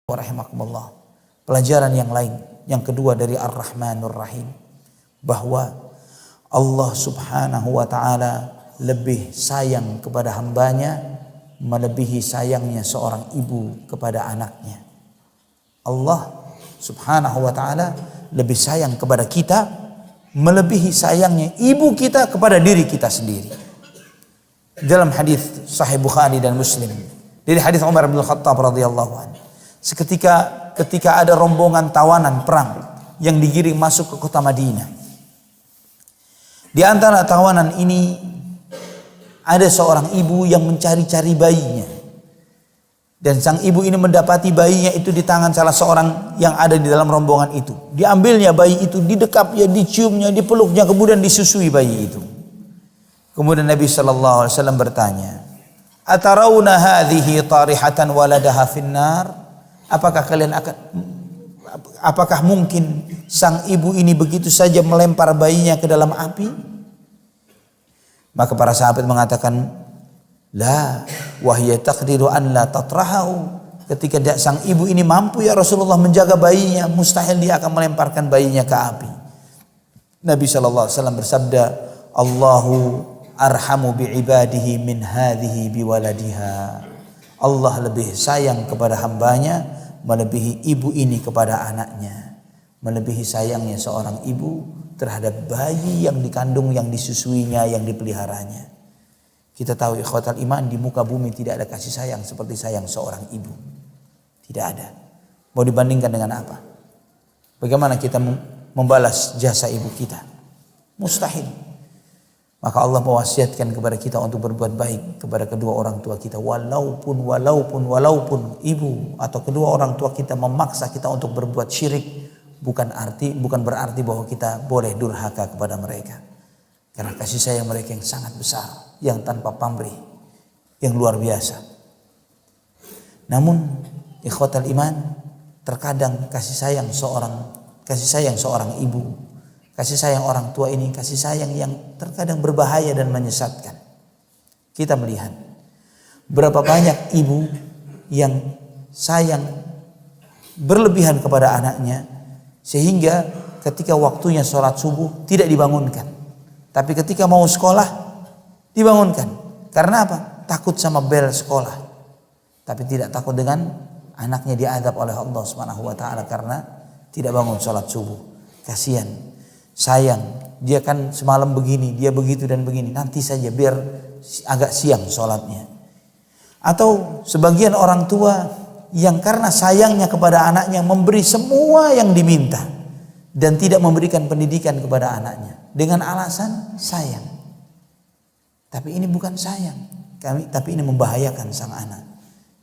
Rahimakumullah. Pelajaran yang lain, yang kedua dari Ar-Rahmanur Rahim, bahwa Allah Subhanahu wa ta'ala lebih sayang kepada hambanya melebihi sayangnya seorang ibu kepada anaknya. Allah Subhanahu wa ta'ala lebih sayang kepada kita melebihi sayangnya ibu kita kepada diri kita sendiri. Dalam hadis Sahih Bukhari dan Muslim dari hadis Umar bin Khattab radhiyallahu anhu, ketika ada rombongan tawanan perang yang digiring masuk ke kota Madinah. Di antara tawanan ini ada seorang ibu yang mencari-cari bayinya. Dan sang ibu ini mendapati bayinya itu di tangan salah seorang yang ada di dalam rombongan itu. Diambilnya bayi itu, didekapnya, diciumnya, dipeluknya, kemudian disusui bayi itu. Kemudian Nabi SAW bertanya, "Atarawna hadhihi tarihatan waladaha finnar?" Apakah mungkin sang ibu ini begitu saja melempar bayinya ke dalam api? Maka para sahabat mengatakan, la wahya taqdiru an la tatrahu. Ketika sang ibu ini mampu ya Rasulullah menjaga bayinya, mustahil dia akan melemparkan bayinya ke api. Nabi SAW bersabda, Allahu arhamu bi'ibadihi min hadhihi biwaladiha. Allah lebih sayang kepada hambanya melebihi ibu ini kepada anaknya. Melebihi sayangnya seorang ibu terhadap bayi yang dikandung, yang disusuinya, yang dipeliharanya. Kita tahu ikhwatal iman, di muka bumi tidak ada kasih sayang seperti sayang seorang ibu. Tidak ada. Mau dibandingkan dengan apa? Bagaimana kita membalas jasa ibu kita? Mustahil. Maka Allah mewasiatkan kepada kita untuk berbuat baik kepada kedua orang tua kita, walaupun ibu atau kedua orang tua kita memaksa kita untuk berbuat syirik, bukan berarti bahwa kita boleh durhaka kepada mereka. Karena kasih sayang mereka yang sangat besar, yang tanpa pamrih, yang luar biasa. Namun ikhwatal iman, terkadang kasih sayang seorang ibu, kasih sayang orang tua ini kasih sayang yang terkadang berbahaya dan menyesatkan. Kita melihat berapa banyak ibu yang sayang berlebihan kepada anaknya sehingga ketika waktunya sholat subuh tidak dibangunkan, tapi ketika mau sekolah dibangunkan. Karena apa? Takut sama bel sekolah, tapi tidak takut dengan anaknya diazab oleh Allah Subhanahu wa ta'ala karena tidak bangun sholat subuh. Kasihan, sayang, dia kan semalam begini, dia begitu dan begini, nanti saja biar agak siang sholatnya. Atau sebagian orang tua yang karena sayangnya kepada anaknya memberi semua yang diminta dan tidak memberikan pendidikan kepada anaknya dengan alasan sayang. Tapi ini bukan sayang, tapi ini membahayakan sang anak.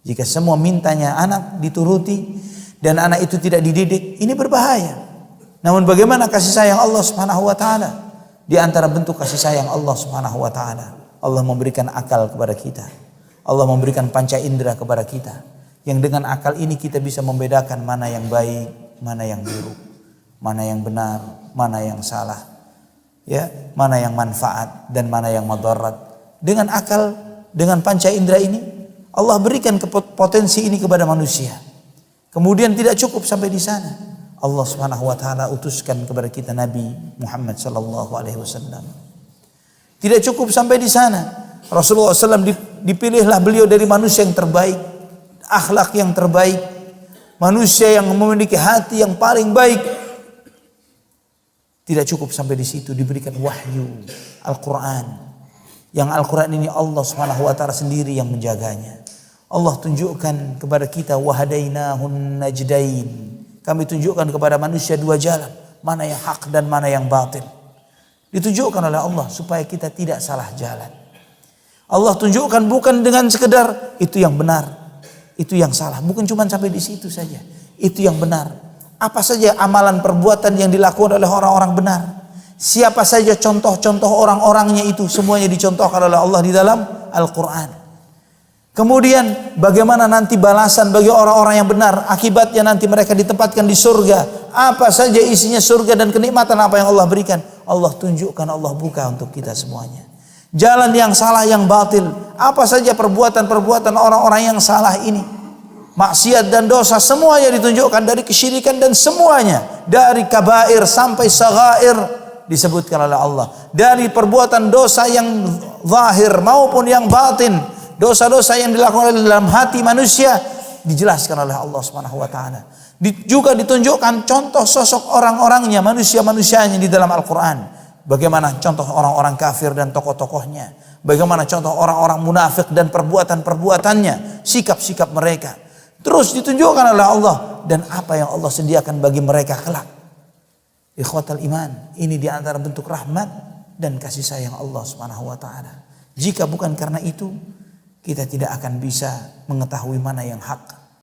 Jika semua mintanya anak dituruti dan anak itu tidak dididik, ini berbahaya. Namun bagaimana kasih sayang Allah Subhanahu wa ta'ala? Di antara bentuk kasih sayang Allah Subhanahu wa ta'ala, Allah memberikan akal kepada kita. Allah memberikan panca indera kepada kita. Yang dengan akal ini kita bisa membedakan mana yang baik, mana yang buruk, mana yang benar, mana yang salah, ya, mana yang manfaat dan mana yang madarat. Dengan akal, dengan panca indera ini, Allah berikan potensi ini kepada manusia. Kemudian tidak cukup sampai di sana. Allah Subhanahu wa ta'ala utuskan kepada kita Nabi Muhammad sallallahu alaihi wasallam. Tidak cukup sampai di sana. Rasulullah SAW dipilihlah beliau dari manusia yang terbaik, akhlak yang terbaik, manusia yang memiliki hati yang paling baik. Tidak cukup sampai di situ, diberikan wahyu Al-Quran. Yang Al-Quran ini Allah Subhanahu wa ta'ala sendiri yang menjaganya. Allah tunjukkan kepada kita wahadainahun najdain. Kami tunjukkan kepada manusia dua jalan, mana yang hak dan mana yang batil. Ditunjukkan oleh Allah supaya kita tidak salah jalan. Allah tunjukkan bukan dengan sekedar itu yang benar, itu yang salah. Bukan cuma sampai di situ saja. Itu yang benar. Apa saja amalan perbuatan yang dilakukan oleh orang-orang benar. Siapa saja contoh-contoh orang-orangnya itu semuanya dicontohkan oleh Allah di dalam Al-Quran. Kemudian bagaimana nanti balasan bagi orang-orang yang benar, akibatnya nanti mereka ditempatkan di surga. Apa saja isinya surga dan kenikmatan apa yang Allah berikan, Allah tunjukkan, Allah buka untuk kita semuanya. Jalan yang salah, yang batil, apa saja perbuatan-perbuatan orang-orang yang salah ini, maksiat dan dosa semuanya ditunjukkan, dari kesyirikan dan semuanya, dari kabair sampai saghair disebutkan oleh Allah, dari perbuatan dosa yang zahir maupun yang batin, dosa-dosa yang dilakukan oleh dalam hati manusia dijelaskan oleh Allah Subhanahu wa taala. Juga ditunjukkan contoh sosok orang-orangnya, manusia-manusianya di dalam Al-Qur'an. Bagaimana contoh orang-orang kafir dan tokoh-tokohnya, bagaimana contoh orang-orang munafik dan perbuatan-perbuatannya, sikap-sikap mereka. Terus ditunjukkan oleh Allah dan apa yang Allah sediakan bagi mereka kelak. Ikhwatal iman, ini di antara bentuk rahmat dan kasih sayang Allah Subhanahu wa taala. Jika bukan karena itu, kita tidak akan bisa mengetahui mana yang hak,